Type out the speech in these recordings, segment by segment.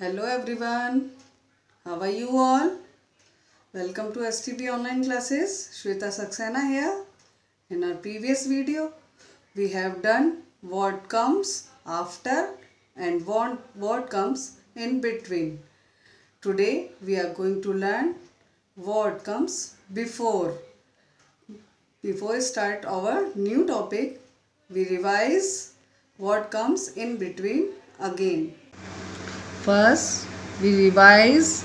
Hello everyone, how are you all? Welcome to STP online classes. Shweta Saxena here. In our previous video, we have done what comes after and what comes in between. Today we are going to learn what comes before. Before we start our new topic, we revise what comes in between again. First, we revise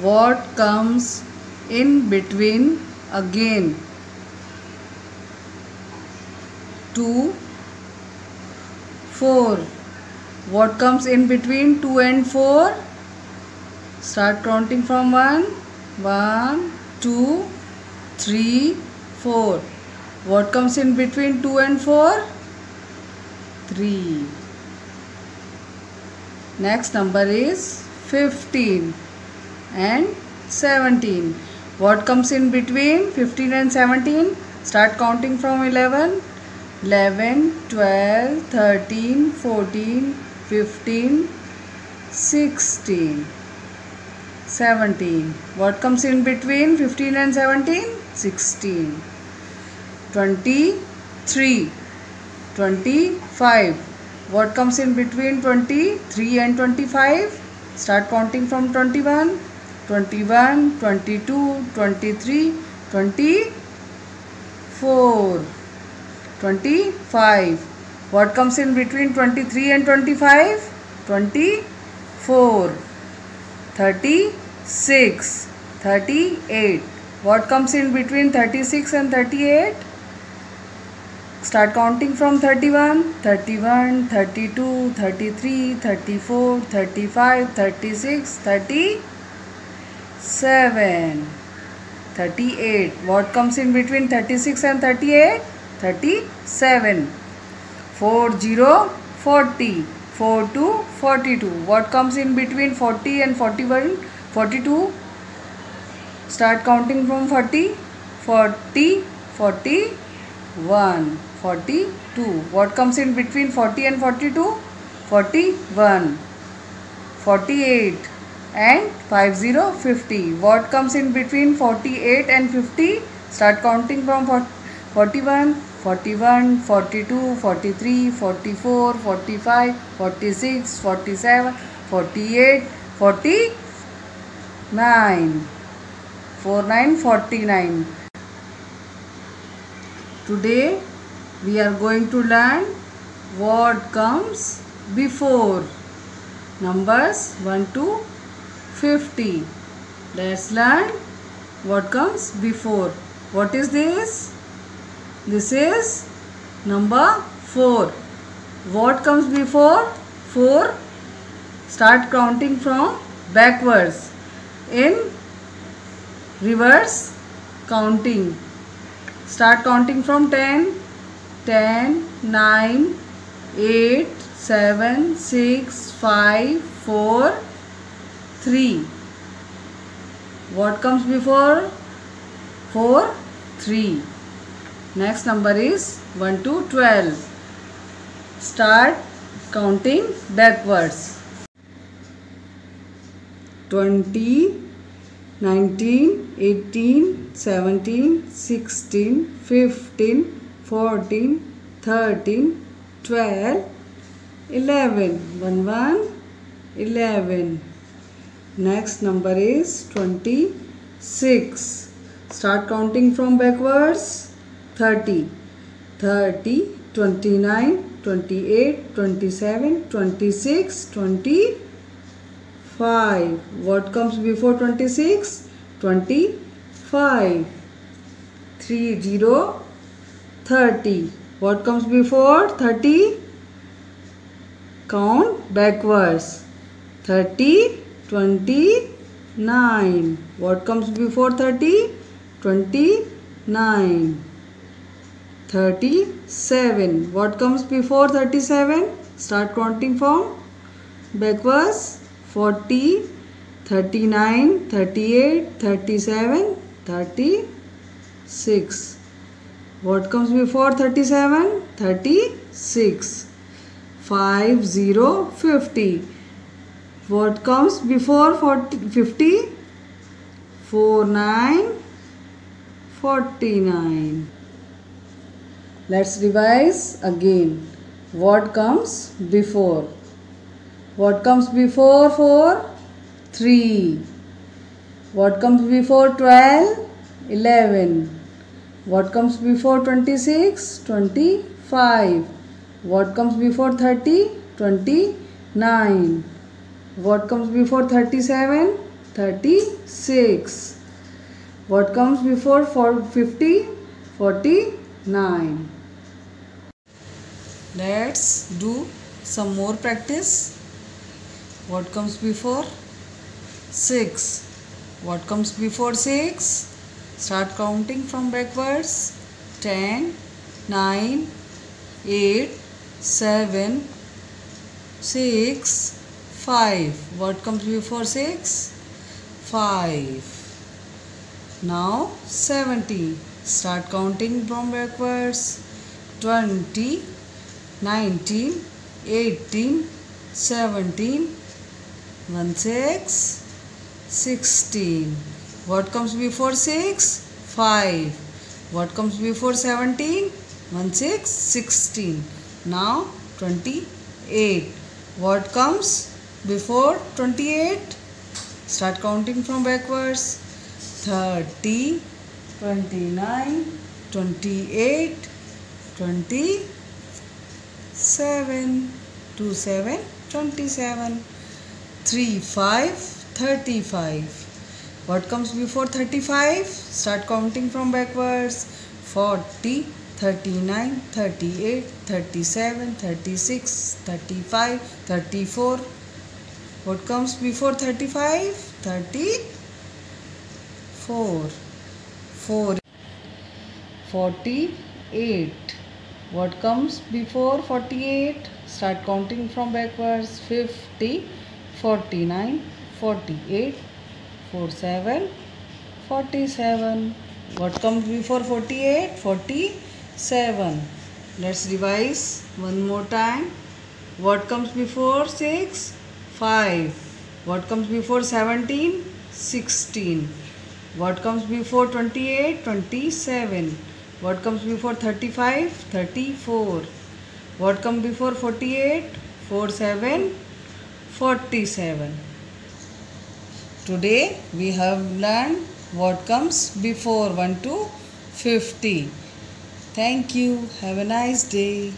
what comes in between again. 2, 4. What comes in between 2 and 4? Start counting from 1. 1, 2, 3, 4. What comes in between 2 and 4? 3. Next number is 15 and 17. What comes in between 15 and 17? Start counting from 11. 11, 12, 13, 14, 15, 16, 17. What comes in between 15 and 17? 16. 23, 25. What comes in between 23 and 25? Start counting from 21. 21, 22, 23, 24, 25. What comes in between 23 and 25? 24, 36, 38. What comes in between 36 and 38? Start counting from 31, 31, 32, 33, 34, 35, 36, 37, 38. What comes in between 36 and 38? 37. 40, 40, 42, 42. What comes in between 40 and 41? 42. Start counting from 40, 40, 41. 42. What comes in between 40 and 42? 41. 48 and 50, 50. What comes in between 48 and 50? Start counting from 41, 41, 42, 43, 44, 45, 46, 47, 48, 49. 49, 49. Today we are going to learn what comes before. Numbers 1 to 50. Let's learn what comes before. What is this? This is number 4. What comes before 4? Start counting from backwards in reverse counting. Start counting from 10. 10, 9, 8, 7, 6, 5, 4, 3. What comes before 4? 3. Next number is 1 to 12. Start counting backwards. 20, 19, 18, 17, 16, 15, 14, 13, 12, 11. 1, 1, 11. Next number is 26. Start counting from backwards. 30, 30, 29, 28, 27, 26, 25. What comes before 26? 25. 30, 30. What comes before 30? Count backwards. 30, 29. What comes before 30? 29. 37. What comes before 37? Start counting from backwards. 40, 39, 38, 37, 36. What comes before 37? 36. 50, 50. What comes before 50? 4 9 49. Let's revise again. What comes before? What comes before 4? 3. What comes before 12? 11. What comes before 26? 25. What comes before 30? 29. What comes before 37? 36. What comes before 50? 49. Let's do some more practice. What comes before 6? What comes before 6? Start counting from backwards. 10, 9, 8, 7, 6, 5. What comes before 6? 5. Now 70. Start counting from backwards. 20, 19, 18, 17, 16, 16. What comes before 6? 5. What comes before 17? 16. Now 28. What comes before 28? Start counting from backwards. 30, 29, 28, 27, 27, 27, 35, 35. What comes before 35? Start counting from backwards. 40, 39, 38, 37, 36, 35, 34. What comes before 35? 34. 48. What comes before 48? Start counting from backwards. 50, 49, 48, 47, 47. What comes before 48? 47. Let's revise one more time. What comes before 6? 5. What comes before 17? 16. What comes before 28? 27. What comes before 35? 34. What comes before 48? 47, 47. Today we have learned what comes before 1 to 50. Thank you. Have a nice day.